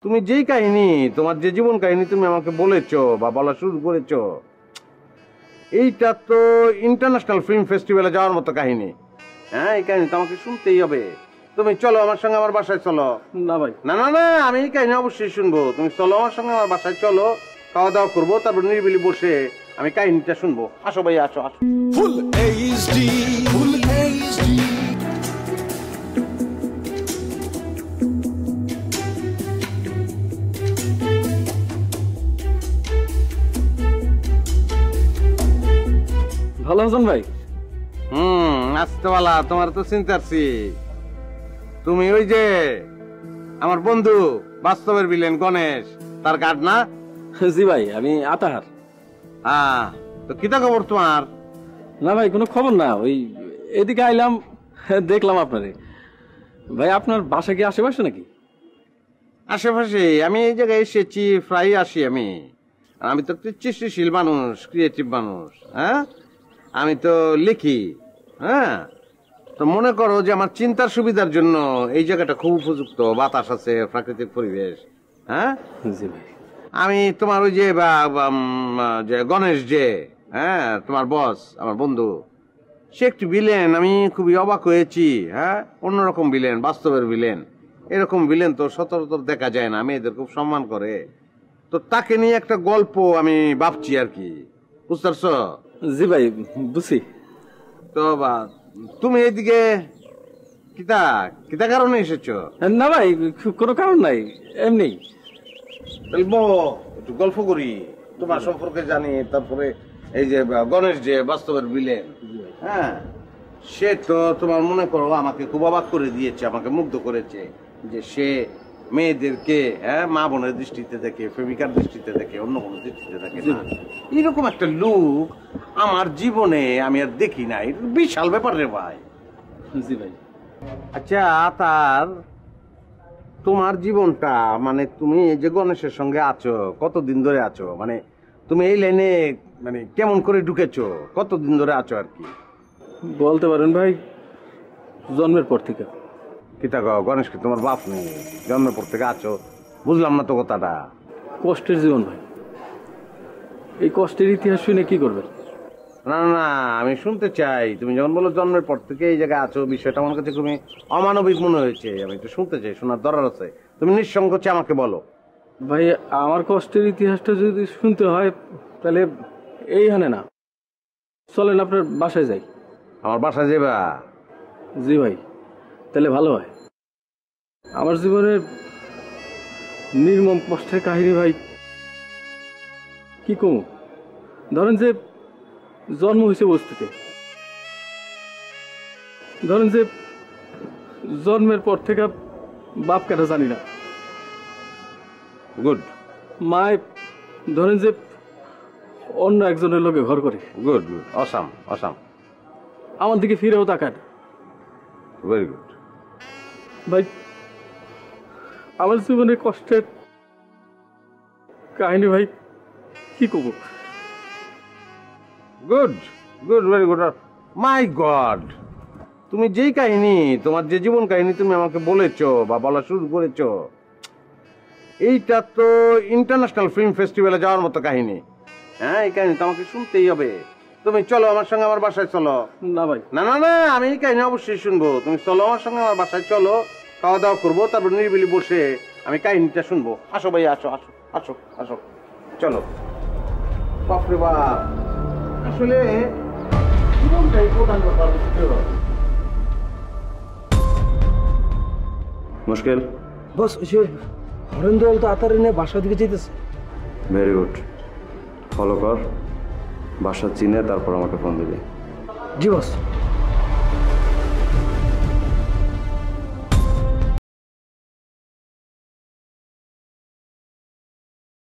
তুমি যেই কাহিনী, তোমার যে জীবন কাহিনী তুমি আমাকে বলেছো বা বলা শুরু করেছো, এইটা তো ইন্টারন্যাশনাল ফিল্ম ফেস্টিভ্যালে যাওয়ার মতো কাহিনী। হ্যাঁ, এই কাহিনী তো আমাকে শুনতেই হবে। তুমি চলো আমার সঙ্গে আমার বাসায় চলো। না ভাই, না না না, আমি এই কাহিনী অবশ্যই শুনবো। তুমি চলো আমার সঙ্গে আমার বাসায় চলো, খাওয়া দাওয়া করবো, তারপর নিরিবিলি বসে আমি কাহিনীটা শুনবো। আসো ভাই, আসো আসো। Full HD, full HD. ভালো আছেন ভাই? আসতে বলা, তোমার তো চিন্তাছি। তুমি ওই যে আমার বন্ধু বাস্তবের বিলেন গণেশ, তার গার্ড না? জি ভাই, আমি আতাহার। তো কিতা খবর তোমার? না ভাই, কোনো খবর না। ওই এদিকে আইলাম, দেখলাম আপনারে। ভাই, আপনার বাসা কি আশেপাশে নাকি? আশেপাশে, আমি এই জায়গায় এসেছি, প্রায় আসি আমি। আমি তো সৃষ্টিশীল মানুষ, ক্রিয়েটিভ মানুষ। হ্যাঁ, আমি তো লিখি। হ্যাঁ, তো মনে করো যে আমার চিন্তার সুবিধার জন্য এই জায়গাটা খুব উপযুক্ত, বাতাস আছে, প্রাকৃতিক পরিবেশ। হ্যাঁ জি ভাই, আমি তোমার ওই যে যে গণেশ, যে হ্যাঁ তোমার বস, আমার বন্ধু, সে একটি ভিলেন। আমি খুবই অবাক হয়েছি। হ্যাঁ, অন্যরকম ভিলেন, বাস্তবের ভিলেন। এরকম ভিলেন তো সচরাচর দেখা যায় না, মেয়েদের খুব সম্মান করে। তো তাকে নিয়ে একটা গল্প আমি ভাবছি আর কি, বুঝতে পারছো? জি ভাই, বুঝছি। তো তুমি এইদিকে কিতা কিতা কারণে এসেছো? না ভাই, কোনো কারণ নাই, এমনি। একটু গল্প করি, তোমার সম্পর্কে জানি। তারপরে এই যে গণেশ, যে বাস্তবের ভিলেন, হ্যাঁ, সে তো তোমার মনে করো আমাকে খুব অবাক করে দিয়েছে, আমাকে মুগ্ধ করেছে। যে সে মেয়েদেরকে, হ্যাঁ, মা বোনের দৃষ্টিতে দেখে, প্রেমিকার দৃষ্টিতে দেখে, অন্য কোনো দৃষ্টিতে দেখে না। এরকম একটা লোক আমার জীবনে আমি আর দেখি নাই। বিশাল ব্যাপার রে ভাই। জি ভাই। আচ্ছা, তার তোমার জীবনটা, মানে তুমি এই যে গণেশের সঙ্গে আছো, কতদিন ধরে আছো? মানে তুমি এই লাইনে মানে কেমন করে ঢুকেছো, কতদিন ধরে আছো আর কি? বলতে পারেন ভাই, জন্মের পর থেকে। কিতা কও, গণেশ কি তোমার বাপ নেই? জন্মের পর থেকে আছো? বুঝলাম না তো কথাটা। কষ্টের জীবন ভাই, এই কষ্টের ইতিহাস শুনে কি করবেন? না না, আমি শুনতে চাই। তুমি যখন বলো জন্মের পর থেকে এই জায়গায় আছো, বিষয়টা আমার কাছে খুবই অমানবিক মনে হয়েছে। আমি একটু শুনতে চাই, শোনার দরকার আছে। তুমি নিঃসংকোচে আমাকে বলো। ভাই, আমার কষ্টের ইতিহাসটা যদি শুনতে হয় তাহলে এইখানে না, চলেন আপনার বাসায় যাই। আমার বাসায় যাবা? জি ভাই, তাহলে ভালো হয়। আমার জীবনের নির্মম কষ্টের কাহিনী ভাই, কি কমু। ধরেন যে জন্ম হয়েছে বস্তিতে, ধরেন যে জন্মের পর থেকে বাপ কাটা জানি না। গুড। মায় ধরেন যে অন্য একজনের লোকে ঘর করে। Good good, awesome awesome. আমার দিকে ফিরেও তাকায় না। Very good. ভাই, আমার জীবনের কষ্টের কাহিনী ভাই, কি করবো। Good good, very good. My god, তুমি যেই কাহিনী, তোমার যে জীবন কাহিনী তুমি আমাকে বলেছো বা বলা শুরু করেছো, এইটা তো ইন্টারন্যাশনাল ফিল্ম ফেস্টিভ্যালে যাওয়ার মতো কাহিনী। হ্যাঁ, এই কাহিনী তো আমাকে শুনতেই হবে। তুমি চলো আমার সঙ্গে আমার বাসায় চলো। না ভাই, না না না, আমি এই কাহিনী অবশ্যই শুনবো। তুমি চলো আমার সঙ্গে আমার বাসায় চলো, খাওয়া দাওয়া করবো, তারপর নিরিবিলি বসে আমি কাহিনীটা শুনবো। আসো ভাই, আসো আসো আসো আসো, চলো। বাপরে বাপ, আসলে জীবনটাই প্রধান ব্যাপার। মুশকিল। বস, সে হরেন্দ্র তো আতারে নিয়ে বাসার দিকে যেতেছে। ভেরি গুড, ফলো কর, বাসা চিনে তারপর আমাকে ফোন দিবি। জি বস।